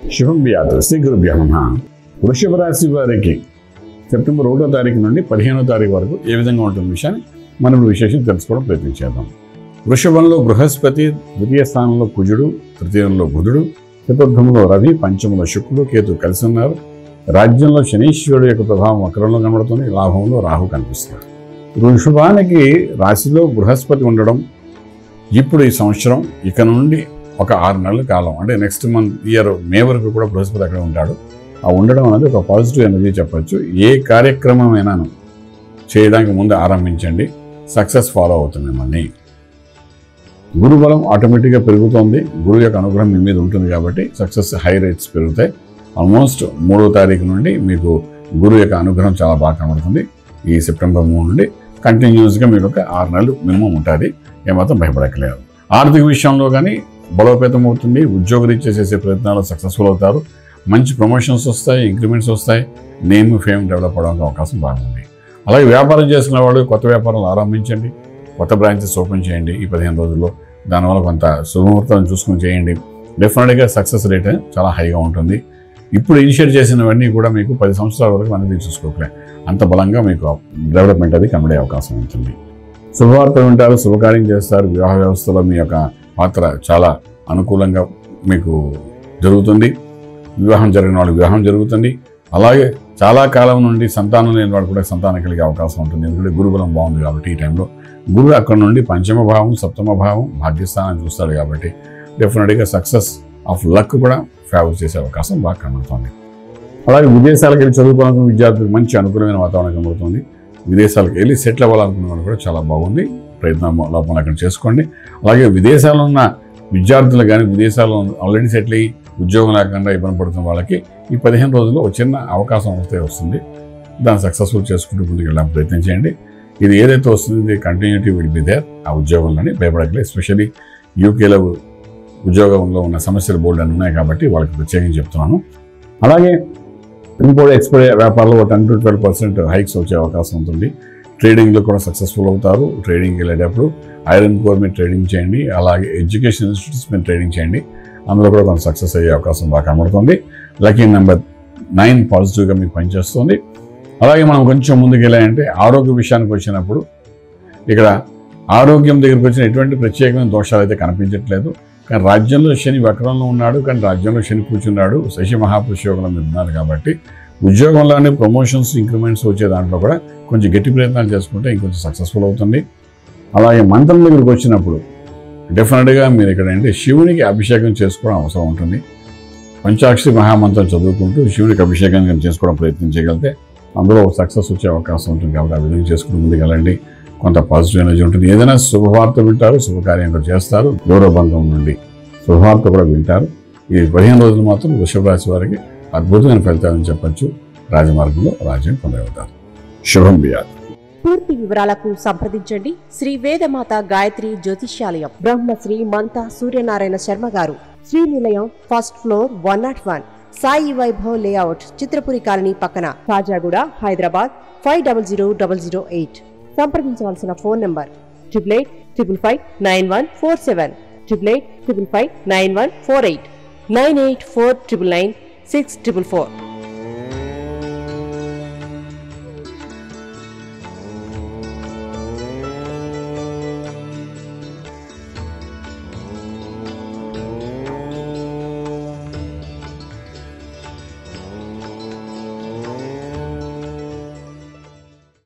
శుభం వ్యాధు శ్రీ గురుభ్యో నమః. వృషభ రాశి వారికి సెప్టెంబర్ 1వ తారీఖు నుండి 15వ తారీఖు వరకు ఏ విధంగా ఉంటుంది విషయాన్ని మనం విశేషం తెలుసుకోవడం ప్రయత్నించేద్దాం. వృషభంలో బృహస్పతి, ద్వితీయ స్థానంలో కుజుడు, తృతీయంలో బుధుడు, చతుర్థంలో రవి, పంచమంలో శుక్రుడు, కేతు కలిసి ఉన్నారు. రాజ్యంలో శనీశ్వరుడు యొక్క ప్రభావం వక్రంలో కనబడుతుంది. లాభంలో రాహు కనిపిస్తుంది. వృషభానికి రాశిలో బృహస్పతి ఉండడం ఇప్పుడు ఈ సంవత్సరం ఇక నుండి ఒక 6 నెలల కాలం, అంటే నెక్స్ట్ ఇయర్ మే వరకు కూడా బృహస్పతి అక్కడ ఉంటాడు. ఆ ఉండడం అనేది ఒక పాజిటివ్ ఎనర్జీ చెప్పచ్చు. ఏ కార్యక్రమమైనా చేయడానికి ముందు ఆరంభించండి, సక్సెస్ ఫాలో అవుతుంది మిమ్మల్ని. గురుబలం ఆటోమేటిక్గా పెరుగుతోంది. గురువు యొక్క అనుగ్రహం మీ మీద ఉంటుంది కాబట్టి సక్సెస్ హై రేట్స్ పెరుగుతాయి. ఆల్మోస్ట్ 3వ తారీఖు నుండి మీకు గురువు యొక్క అనుగ్రహం చాలా బాగా కనబడుతుంది. ఈ సెప్టెంబర్ 3 నుండి కంటిన్యూస్గా మీకు ఒక 6 నెలలు మినిమం ఉంటుంది. ఏమాత్రం భయపడక్కలేదు. ఆర్థిక విషయంలో కానీ బలోపేతం అవుతుంది. ఉద్యోగరీత్యా చేసే ప్రయత్నాలు సక్సెస్ఫుల్ అవుతారు. మంచి ప్రమోషన్స్ వస్తాయి, ఇంక్రిమెంట్స్ వస్తాయి. నేమ్ ఫేమ్ డెవలప్ అవడానికి అవకాశం బాగుంది. అలాగే వ్యాపారం చేసుకునే వాళ్ళు కొత్త వ్యాపారాలు ఆరంభించండి, కొత్త బ్రాంచెస్ ఓపెన్ చేయండి ఈ 15 రోజుల్లో. దానివల్ల కొంత శుభముహూర్తాలను చూసుకొని చేయండి. డెఫినెట్గా సక్సెస్ రేట్ చాలా హైగా ఉంటుంది. ఇప్పుడు ఇనిషియేట్ చేసినవన్నీ కూడా మీకు 10 సంవత్సరాల వరకు అనేది చూసుకోకలే, అంత బలంగా మీకు డెవలప్మెంట్ అది కనబడే అవకాశం ఉంటుంది. శుభవార్తలు వింటారు, శుభకార్యం చేస్తారు. వివాహ వ్యవస్థలో మీ యొక్క పాత్ర చాలా అనుకూలంగా మీకు జరుగుతుంది. వివాహం జరిగిన వాళ్ళు వివాహం జరుగుతుంది. అలాగే చాలా కాలం నుండి సంతానం లేని వాడు కూడా సంతానం కలిగే అవకాశం ఉంటుంది. ఎందుకంటే గురుబలం బాగుంది కాబట్టి ఈ టైంలో గురువు అక్కడ నుండి పంచమ భావం, సప్తమ భావం, భాగ్యస్థానం చూస్తాడు కాబట్టి డెఫినెట్గా సక్సెస్ ఆఫ్ లక్ కూడా ఫేవర్ చేసే అవకాశం బాగా కనబడుతుంది. అలాగే విదేశాలకు వెళ్ళి చదువుకోవాలనుకున్న విద్యార్థులకు మంచి అనుకూలమైన వాతావరణం కనబడుతుంది. విదేశాలకు వెళ్ళి సెటిల్ అవ్వాలనుకున్న వాళ్ళు కూడా చాలా బాగుంది. ప్రయత్నం లోపల అక్కడ చేసుకోండి. అలాగే విదేశాల్లో ఉన్న విద్యార్థులు కానీ విదేశాల్లో ఆల్రెడీ సెటిల్ అయ్యి ఉద్యోగం లేకుండా ఇబ్బంది పడుతున్న వాళ్ళకి ఈ 15 రోజుల్లో ఒక చిన్న అవకాశం వస్తుంది. దాన్ని సక్సెస్ఫుల్ చేసుకుంటూ ముందుకు వెళ్ళడానికి ప్రయత్నం చేయండి. ఇది ఏదైతే వస్తుంది కంటిన్యూటీ విల్ బి దేర్. ఆ ఉద్యోగంలోనే భయపడగలే. ఎస్పెషల్లీ యూకేలో ఉద్యోగంలో ఉన్న సమస్యలు బోల్డ్ అని ఉన్నాయి కాబట్టి వాళ్ళకి ప్రత్యేకంగా చెప్తున్నాను. అలాగే ఇంపోర్ట్ ఎక్స్పోర్ట్ వ్యాపారంలో 10 to 12% హైక్స్ వచ్చే అవకాశం ఉంటుంది. ట్రేడింగ్లో కూడా సక్సెస్ఫుల్ అవుతారు. ట్రేడింగ్కి వెళ్ళేటప్పుడు ఐరన్ కోర్ మీద ట్రేడింగ్ చేయండి. అలాగే ఎడ్యుకేషన్ ఇన్స్టిట్యూట్స్ మీద ట్రేడింగ్ చేయండి. అందులో కూడా కొంత సక్సెస్ అయ్యే అవకాశం బాగా కనబడుతుంది. లక్కీ నెంబర్ 9 పాజిటివ్గా మీకు పనిచేస్తుంది. అలాగే మనం కొంచెం ముందుకు వెళ్ళాయంటే ఆరోగ్య విషయానికి వచ్చినప్పుడు ఇక్కడ ఆరోగ్యం దగ్గరికి వచ్చిన ఎటువంటి ప్రత్యేకమైన దోషాలు అయితే కనిపించట్లేదు. కానీ రాజ్యంలో శని వక్రంలో ఉన్నాడు, కానీ రాజ్యంలో శని కూర్చున్నాడు. శశి మహాపురుష యోగంలో మీరు ఉన్నారు కాబట్టి ఉద్యోగంలోనే ప్రమోషన్స్, ఇంక్రిమెంట్స్ వచ్చే దాంట్లో కూడా కొంచెం గట్టి ప్రయత్నాలు చేసుకుంటే ఇంకొంచెం సక్సెస్ఫుల్ అవుతుంది. అలాగే మంత్రం దగ్గరికి వచ్చినప్పుడు డెఫినెట్గా మీరు ఇక్కడ అంటే శివునికి అభిషేకం చేసుకోవడం అవసరం ఉంటుంది. పంచాక్షరి మహామంత్రం చదువుకుంటూ శివునికి అభిషేకం చేసుకోవడం ప్రయత్నం చేయగలిగితే అందులో సక్సెస్ వచ్చే అవకాశం ఉంటుంది. కాబట్టి ఆ విధంగా చేసుకుంటూ ముందుకు వెళ్ళండి. కొంత పాజిటివ్ ఎనర్జీ ఉంటుంది. ఏదైనా శుభవార్త వింటారు, శుభకార్యం కూడా చేస్తారు. గౌరవబంధం నుండి శుభవార్త కూడా వింటారు. ఈ 15 రోజులు మాత్రం వృషభ రాశి వారికి అద్భుతమైన ఫలితాలని చెప్పచ్చు. రాజమార్గంలో రాజ్యం పొందగలుగుతారు. శుభం వ్యాధి. పూర్తి వివరాలకు సంప్రదించండి శ్రీ వేదమాత గాయత్రి జ్యోతిష్యాలయం, బ్రహ్మశ్రీ మంతా సూర్యనారాయణ శర్మ గారు, Srinilayam, first floor, 101, Sai Vaibhav layout, Chitrapuri colony పక్కన, కాజాగూడ, హైదరాబాద్ 500008. సంప్రదించవలసిన ఫోన్ నంబర్ 8855559147, 8855559148, 9849996644.